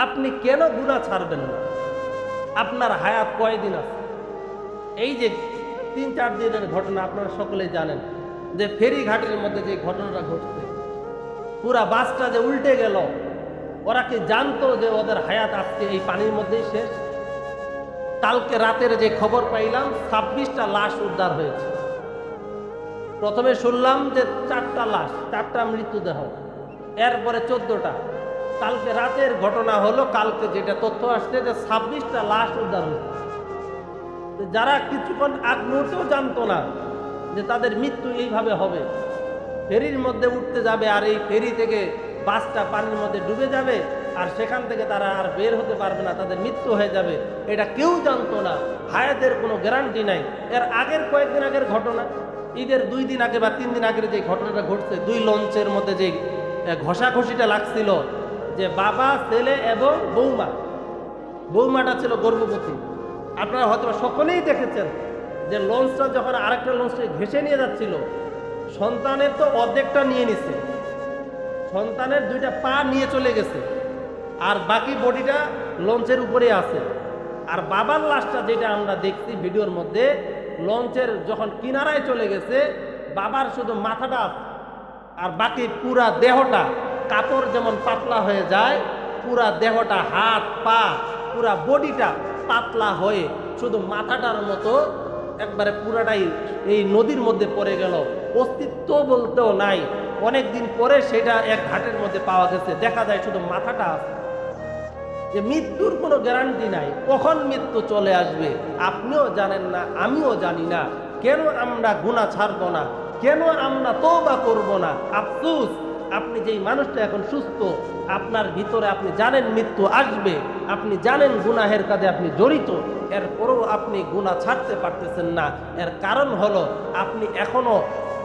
আপনি কেন গুনাহ ছাড়বেন না? আপনার হায়াত কয়দিন আছে? এই যে ৩-৪ দিনের ঘটনা আপনারা সকলেই জানেন, যে ফেরিঘাটের মধ্যে যে ঘটনাটা ঘটছে, পুরা বাসটা যে উল্টে গেল, ওরা কি জানতো যে ওদের হায়াত আজকে এই পানির মধ্যেই শেষ? কালকে রাতের যে খবর পাইলাম ২৬টা লাশ উদ্ধার হয়েছে। প্রথমে শুনলাম যে ৪টা লাশ, ৪টা মৃতদেহ, এরপরে ১৪টা। কালকে রাতের ঘটনা হলো, কালকে যেটা তথ্য আসছে যে ২৬টা লাশ উদ্ধার হয়েছে। যারা কিছুক্ষণ আগ মুহূর্তেও জানতো না যে তাদের মৃত্যু এইভাবে হবে, ফেরির মধ্যে উঠতে যাবে আর এই ফেরি থেকে বাসটা পানির মধ্যে ডুবে যাবে আর সেখান থেকে তারা আর বের হতে পারবে না, তাদের মৃত্যু হয়ে যাবে, এটা কেউ জানতো না। হায়াতের কোনো গ্যারান্টি নাই। এর আগের কয়েকদিন আগের ঘটনা, ঈদের 2 দিন আগে বা 3 দিন আগের যে ঘটনাটা ঘটছে, 2 লঞ্চের মধ্যে যে ঘষাঘষিটা লাগছিল, যে বাবা, ছেলে এবং বৌমা, বৌমাটা ছিল গর্ভবতী। আপনারা হয়তো সকলেই দেখেছেন যে লঞ্চটা যখন আরেকটা লঞ্চে ঘেঁষে নিয়ে যাচ্ছিল, সন্তানের তো অর্ধেকটা নিয়ে নিছে, সন্তানের 2টা পা নিয়ে চলে গেছে, আর বাকি বডিটা লঞ্চের উপরে আছে। আর বাবার লাশটা যেটা আমরা দেখছি ভিডিওর মধ্যে, লঞ্চের যখন কিনারায় চলে গেছে, বাবার শুধু মাথাটা আছে, আর বাকি পুরা দেহটা, কাপড় যেমন পাতলা হয়ে যায়, পুরা দেহটা, হাত পা পুরা বডিটা পাতলা হয়ে শুধু মাথাটার মতো একবারে পুরাটাই এই নদীর মধ্যে পড়ে গেল, অস্তিত্ব বলতেও নাই। অনেক দিন পরে সেটা এক ঘাটের মধ্যে পাওয়া গেছে, দেখা যায় শুধু মাথাটা আছে। যে মৃত্যুর কোনো গ্যারান্টি নাই, কখন মৃত্যু চলে আসবে আপনিও জানেন না, আমিও জানি না। কেন আমরা গুনাহ ছাড়বো না? কেন আমরা তওবা করব না? আফসোস, আপনি যেই মানুষটা এখন সুস্থ, আপনার ভিতরে আপনি জানেন মৃত্যু আসবে, আপনি জানেন গুনাহের কাজে আপনি জড়িত, এরপরও আপনি গুনাহ ছাড়তে পারতেছেন না। এর কারণ হলো আপনি এখনো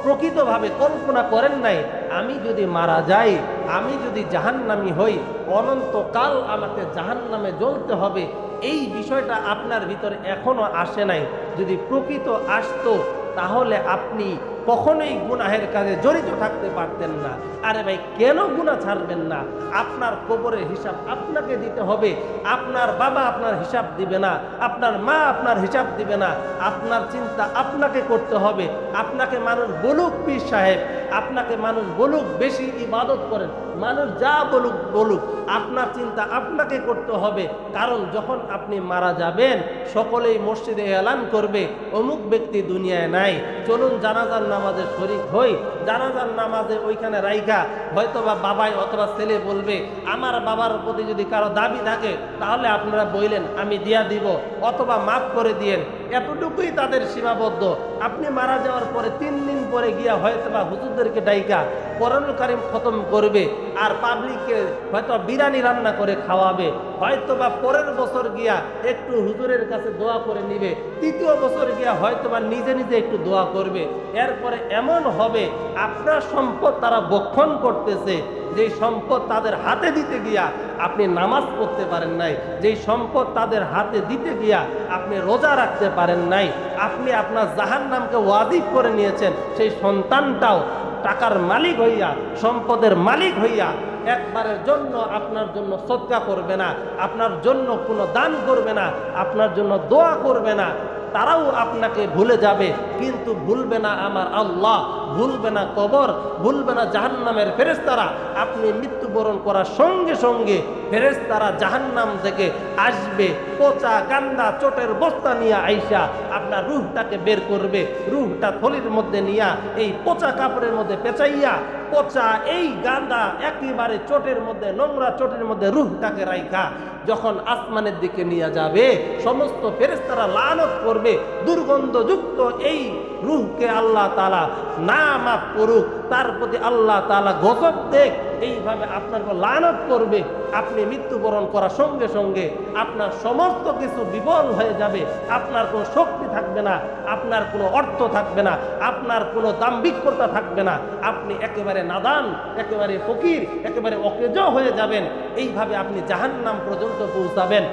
প্রকৃতভাবে কল্পনা করেন নাই, আমি যদি মারা যাই, আমি যদি জাহান্নামী হই, অনন্তকাল আমাকে জাহান্নামে জ্বলতে হবে, এই বিষয়টা আপনার ভিতরে এখনো আসে নাই। যদি প্রকৃত আসতো তাহলে আপনি কখনোই গুনাহের কাজে জড়িত থাকতে পারতেন না। আরে ভাই, কেন গুনাহ ছাড়বেন না? আপনার কবরের হিসাব আপনাকে দিতে হবে। আপনার বাবা আপনার হিসাব দিবে না, আপনার মা আপনার হিসাব দিবে না। আপনার চিন্তা আপনাকে করতে হবে। আপনাকে মানুষ বলুক পীর সাহেব, আপনাকে মানুষ বলুক বেশি ইবাদত করেন, মানুষ যা বলুক বলুক, আপনার চিন্তা আপনাকে করতে হবে। কারণ যখন আপনি মারা যাবেন, সকলেই মসজিদে এলান করবে অমুক ব্যক্তি দুনিয়ায় নাই, চলুন জানাজার নামাজে শরীক হই। জানাজার নামাজে ওইখানে রাইখা হয়তোবা বাবাই অথবা ছেলে বলবে, আমার বাবার প্রতি যদি কারো দাবি থাকে তাহলে আপনারা বললেন আমি দিয়া দিব, অথবা মাফ করে দিয়েন, এতটুকুই তাদের সীমাবদ্ধ। আপনি মারা যাওয়ার পরে 3 দিন পরে গিয়া হয়তোবা হুজুরদেরকে ডাইকা কোরআনুল কারীম খতম করবে, আর পাবলিককে হয়তো বিরিয়ানি রান্না করে খাওয়াবে, হয়তোবা পরের বছর গিয়া একটু হুজুরের কাছে দোয়া করে নিবে, 3য় বছর গিয়া হয়তোবা নিজে নিজে একটু দোয়া করবে। এরপরে এমন হবে আপনার সম্পদ তারা ভক্ষণ করতেছে, যেই সম্পদ তাদের হাতে দিতে গিয়া আপনি নামাজ পড়তে পারেন নাই, যেই সম্পদ তাদের হাতে দিতে গিয়া আপনি রোজা রাখতে পারেন নাই, আপনি আপনার জাহান্নামকে ওয়াজিব করে নিয়েছেন, সেই সন্তানটাও টাকার মালিক হইয়া, সম্পদের মালিক হইয়া একবারের জন্য আপনার জন্য সদকা করবে না, আপনার জন্য কোনো দান করবে না, আপনার জন্য দোয়া করবে না। তারাও আপনাকে ভুলে যাবে, কিন্তু ভুলবে না আমার আল্লাহ, ভুলবে না কবর, ভুলবে না জাহান্নামের ফেরেশতারা। আপনি মৃত্যুবরণ করার সঙ্গে সঙ্গে ফেরেশতারা জাহান্নাম থেকে আসবে, পচা গান্দা চোটের বস্তা নিয়ে আইসা আপনার রূহটাকে বের করবে। রূহটা থলির মধ্যে নিয়া এই পচা কাপড়ের মধ্যে পেঁচাইয়া, পচা এই গান্দা একেবারে চোটের মধ্যে, নোংরা চোটের মধ্যে রূহটাকে রাইখা যখন আসমানের দিকে নিয়ে যাবে, সমস্ত ফেরেশতারা লানত করবে, দুর্গন্ধযুক্ত এই রূহকে আল্লাহ তাআলা না মাফ করুক, তার প্রতি আল্লাহ তাআলা গজব দেখ, এইভাবে আপনার উপর লানত করবে। আপনি মৃত্যুবরণ করার সঙ্গে সঙ্গে আপনার সমস্ত কিছু বিফল হয়ে যাবে, আপনার কোনো শক্তি থাকবে না, আপনার কোনো অর্থ থাকবে না, আপনার কোনো দাম্ভিকতা থাকবে না, আপনি একেবারে নাদান, একেবারে ফকির, একেবারে অকেজো হয়ে যাবেন। এইভাবে আপনি জাহান্নাম পর্যন্ত পৌঁছাবেন।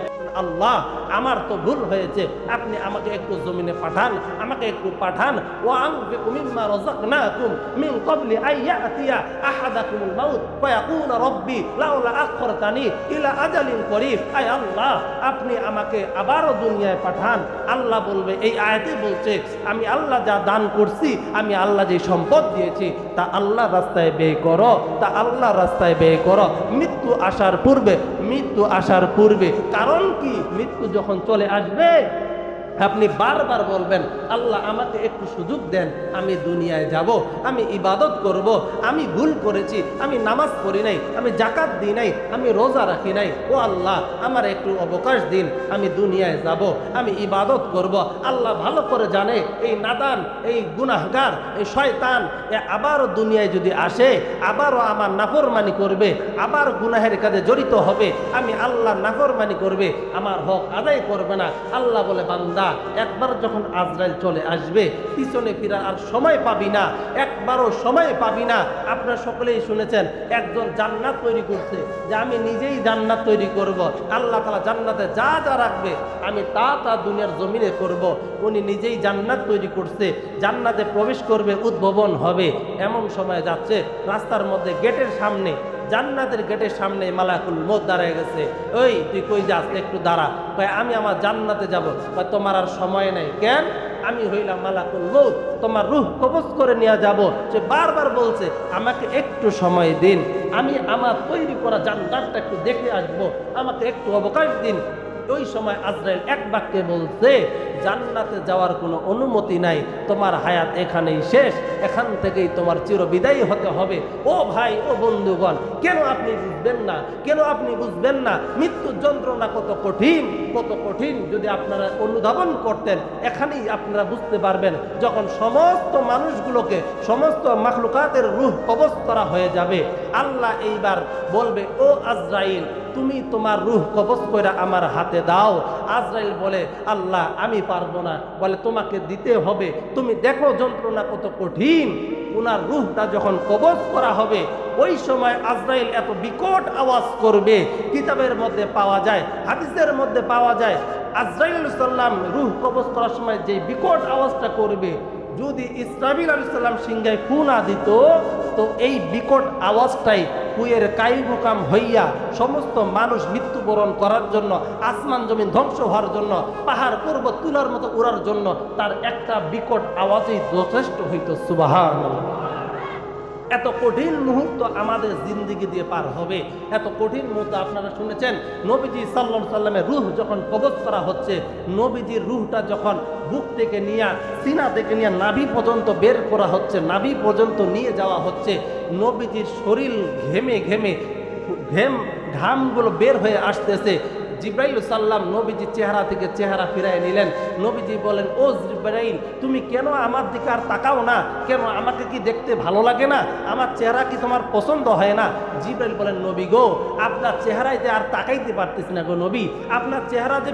আল্লাহ আমার তো ভুল হয়েছে, আপনি আমাকে একটু জমিনে পাঠান, আমাকে একটু পাঠান। ওয়া আনফিকু মিম্মা রাযাকনাকুম মিন ক্বাবলি আন ইয়াতিয়া আহাদাকুমুল মাউত ফায়াকুলা রাব্বি লাউলা আখরতানি ইলা আজালিন করিব। আয় আল্লাহ, আপনি আমাকে আবারও দুনিয়ায় পাঠান। আল্লাহ বলবে, এই আয়াতে বলছে আমি আল্লাহ যা দান করছি, আমি আল্লাহ যে সম্পদ দিয়েছি তা আল্লাহ রাস্তায় ব্যয় করো, তা আল্লাহ রাস্তায় ব্যয় করো। মৃত্যু আসার পূর্বে, মৃত্যু আসার পূর্বে, কারণ কি মৃত্যু যখন চলে আসবে আপনি বারবার বলবেন, আল্লাহ আমাকে একটু সুযোগ দেন, আমি দুনিয়ায় যাব, আমি ইবাদত করব, আমি ভুল করেছি, আমি নামাজ পড়ি নাই, আমি জাকাত দিই নাই, আমি রোজা রাখি নাই, ও আল্লাহ আমার একটু অবকাশ দিন, আমি দুনিয়ায় যাব, আমি ইবাদত করব। আল্লাহ ভালো করে জানে এই নাদান, এই গুনাহগার, এই শয়তান আবারও দুনিয়ায় যদি আসে, আবারও আমার নাফরমানি করবে, আবার গুনাহের কাজে জড়িত হবে, আমি আল্লাহ নাফরমানি করবে, আমার হক আদায় করবে না। আল্লাহ বলে, বান্দা একবার যখন আজরাইল চলে আসবে, পিছনে ফিরার আর সময় পাবি না, একবারও সময় পাবি না। আপনারা সকলেই শুনেছেন একজন জান্নাত তৈরি করছে যে আমি নিজেই জান্নাত তৈরি করব, আল্লাহ তাআলা জান্নাতে যা যা রাখবে আমি তা তা দুনিয়ার জমিনে করব। উনি নিজেই জান্নাত তৈরি করছে, জান্নাতে প্রবেশ করবে, উদ্ভাবন হবে। এমন সময় যাচ্ছে রাস্তার মধ্যে গেটের সামনে, জান্নাতের গেটের সামনে মালাকুল মউত দাঁড়ায় গেছে। ওই তুই কই যাস, একটু দাঁড়া। কয় আমি আমার জান্নাতে যাব। কয় তোমার আর সময় নেই। কেন? আমি হইলাম মালাকুল মউত, তোমার রূহ কবজ করে নিয়ে যাব। সে বারবার বলছে আমাকে একটু সময় দিন, আমি আমার তৈরি করা জান্নাতটা একটু দেখে আসবো, আমাকে একটু অবকাশ দিন। ওই সময় আজরাইল এক বাক্যে বলছে, জান্নাতে যাওয়ার কোনো অনুমতি নাই, তোমার হায়াত এখানেই শেষ, এখান থেকেই তোমার চিরবিদায়ী হতে হবে। ও ভাই, ও বন্ধুগণ, কেন আপনি বুঝবেন না? কেন আপনি বুঝবেন না মৃত্যুর যন্ত্রণা কত কঠিন, কত কঠিন? যদি আপনারা অনুধাবন করতেন, এখানেই আপনারা বুঝতে পারবেন। যখন সমস্ত মানুষগুলোকে, সমস্ত মাখলুকাতের রূহ কবজ করা হয়ে যাবে, আল্লাহ এইবার বলবে, ও আজরাইল তুমি তোমার রূহ কবজ করে আমার হাতে দাও। আজরাইল বলে, আল্লাহ আমি পারবো না। বলে, তোমাকে দিতে হবে। তুমি দেখো যন্ত্রণা কত কঠিন। ওনার রূহটা যখন কবজ করা হবে, ওই সময় আজরাইল এত বিকট আওয়াজ করবে। কিতাবের মধ্যে পাওয়া যায়, হাদিসের মধ্যে পাওয়া যায়, আজরাইল আলাইহিস সালাম রূহ কবজ করার সময় যে বিকট আওয়াজটা করবে, যদি ইসরাফিল আলাইহিস সালাম সিংহায় ফু না দিত, তো এই বিকট আওয়াজটাই কুয়ের কাইমুকাম হইয়া সমস্ত মানুষ মৃত্যুবরণ করার জন্য, আসমান জমিন ধ্বংস হওয়ার জন্য, পাহাড় পর্বত তুলার মতো উড়ার জন্য তার একটা বিকট আওয়াজই যথেষ্ট হইত। সুবহানাল্লাহ। এত কঠিন মুহূর্ত আমাদের জিন্দিগি দিয়ে পার হবে। এত কঠিন মুহূর্ত আপনারা শুনেছেন, নবীজি সাল্লাল্লাহু আলাইহি সাল্লামের রূহ যখন কবজ করা হচ্ছে, নবীজির রূহটা যখন বুক থেকে নিয়ে, সিনা থেকে নিয়ে নাভি পর্যন্ত বের করা হচ্ছে, নাভি পর্যন্ত নিয়ে যাওয়া হচ্ছে, নবীজির শরীর ঘেমে ঘেমে ঘামগুলো বের হয়ে আসতেছে। জিব্রাইল সাল্লাম নবীজির চেহারা থেকে চেহারা ফিরাই নিলেন। নবীজি বলেন, ও জিব্রাইল তুমি কেন আমার দিকে আর তাকাও না? কেন আমাকে কি দেখতে ভালো লাগে না? আমার চেহারা কি তোমার পছন্দ হয় না? জিব্রাইল বলেন, নবী গো, আপনার চেহারায় যে আর তাকাইতে পারতেছি না গো নবী, আপনার চেহারা যে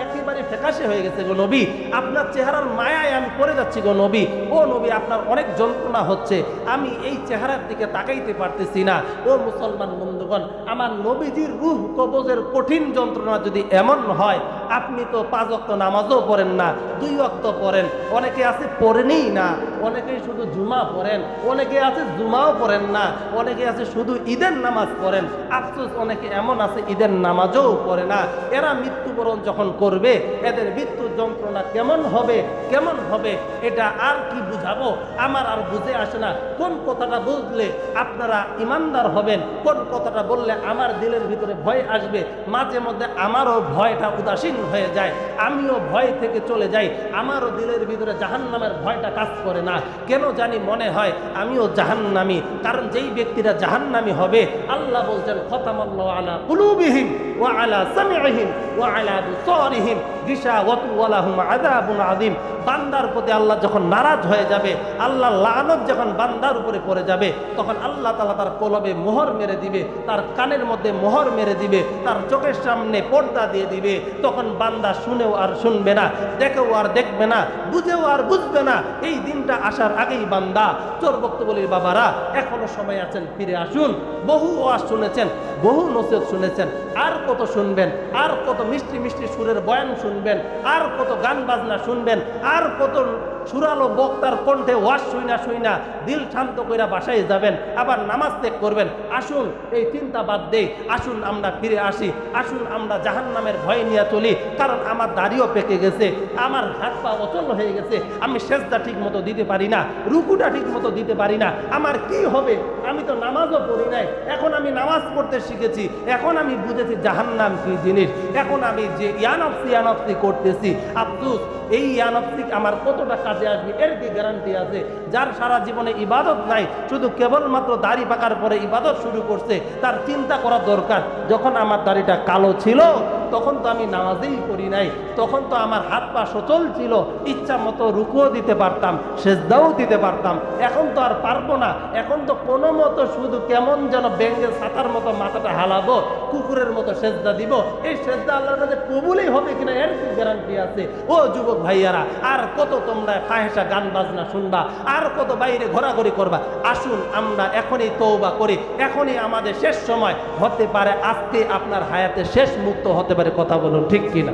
একেবারে ফ্যাকাশে হয়ে গেছে গো নবী, আপনার চেহারার মায়ায় আমি পড়ে যাচ্ছি গো নবী। ও নবী, আপনার অনেক যন্ত্রণা হচ্ছে, আমি এই চেহারার দিকে তাকাইতে পারতেছি না। ও মুসলমান বন্ধুগণ, আমার নবীজির রূহ কবজের কঠিন যন্ত্রণা যদি এমন হয়, আপনি তো 5 ওয়াক্ত নামাজও পড়েন না, 2 ওয়াক্ত পড়েন, অনেকে আছে পড়েনই না, অনেকেই শুধু জুমা পড়েন, অনেকে আছে জুমাও পড়েন না, অনেকে আছে শুধু ঈদের নামাজ পড়েন। আফসোস, অনেকে এমন আছে ঈদের নামাজও পড়ে না। এরা মৃত্যুবরণ যখন করবে, এদের মৃত্যুর যন্ত্রণা কেমন হবে, কেমন হবে, এটা আর কি বুঝাবো, আমার আর বুঝে আসে না। কোন কথাটা বুঝলে আপনারা ইমানদার হবেন, কোন কথাটা বললে আমার দিলের ভিতরে ভয় আসবে। মাঝে মধ্যে আমারও ভয়টা উদাসীন হয়ে যায়, আমিও ভয় থেকে চলে যাই, আমারও দিলের ভিতরে জাহান্নামের ভয়টা কাজ করে না। কেন জানি মনে হয় আমিও জাহান্নামী। কারণ যেই ব্যক্তিরা জাহান্নামী হবে, আল্লাহ বলছেন, খতামাল্লাহু আলা কুলুবিহিম ওয়া আলা সামিইহিম ওয়া আলা আবসারিহিম গিশাওয়াতুন ওয়া লাহুম আযাবুন আযীম। বান্দার প্রতি আল্লাহ যখন নারাজ হয়ে যাবে, আল্লাহ লানত যখন বান্দার উপরে পড়ে যাবে, তখন আল্লাহ তাআলা তার কলবে মোহর মেরে দিবে, তার কানের মধ্যে মোহর মেরে দিবে, তার চোখের সামনে পর্দা দিয়ে দিবে। তখন বান্দা শুনেও আর শুনবে না, দেখেও আর দেখবে না, বুঝেও আর বুঝবে না। এই দিনটা আসার আগেই বান্দা, চোর বক্তবলীর বাবারা, এখনো সময় আছেন, ফিরে আসুন। বহু ওয়াজ শুনেছেন, বহু নসিহত শুনেছেন, আর কত শুনবেন, আর কত মিষ্টি মিষ্টি সুরের বয়ান শুনবেন, আর কত গান বাজনা শুনবেন, আর কত সুরালো বক্তার কণ্ঠে ওয়াজ শুইনা দিল শান্ত কইরা বাসায় যাবেন, আবার নামাজ ত্যাগ করবেন। আসুন এই চিন্তা বাদ দেই, আসুন আমরা ফিরে আসি, আসুন আমরা জাহান্নামের ভয় নিয়ে চলি। কারণ আমার দাড়িও পেকে গেছে, আমার হাত পা অচল হয়ে গেছে, আমি সেজদা ঠিক মতো দিতে পারি না, রুকুটা ঠিক মতো দিতে পারি না। আমার কি হবে? আমি তো নামাজও পড়ি নাই, এখন আমি নামাজ পড়তে শিখেছি, এখন আমি বুঝেছি জাহান্নাম কি জিনিস। এখন আমি যে ইয়ানফসি করতেছি, আফসোস এই ইয়ানফসি আমার কতটা কাজে আসবে এর কি গ্যারান্টি আছে? যার সারা জীবনে ইবাদত নাই, শুধু কেবলমাত্র দাড়ি পাকার পরে ইবাদত শুরু করছে, তার চিন্তা করা দরকার, যখন আমার দাড়িটা কালো ছিল তখন তো আমি নামাজেই পড়ি নাই, তখন তো আমার হাত পা সচল ছিল, ইচ্ছা মতো রুকুও দিতে পারতাম, সেজদাও দিতে পারতাম। এখন তো আর পারবো না, এখন তো কোনো মতো শুধু কেমন যেন ব্যাঙ্গের ছাতার মতো মাথাটা হালাবো, কুকুরের মতো সেজদা দিব। এই সেজদা আল্লাহর কাছে কবুলই হবে কিনা এর কি গ্যারান্টি আছে? ও যুবক ভাইয়ারা, আর কত তোমরা ফাহেসা গান বাজনা শুনবা, আর কত বাইরে ঘোরাঘুরি করবা? আসুন আমরা এখনই তওবা করি, এখনই আমাদের শেষ সময় হতে পারে, আজকে আপনার হায়াতে শেষ মুক্ত হতে পারে। কথা বলুন ঠিক কিনা?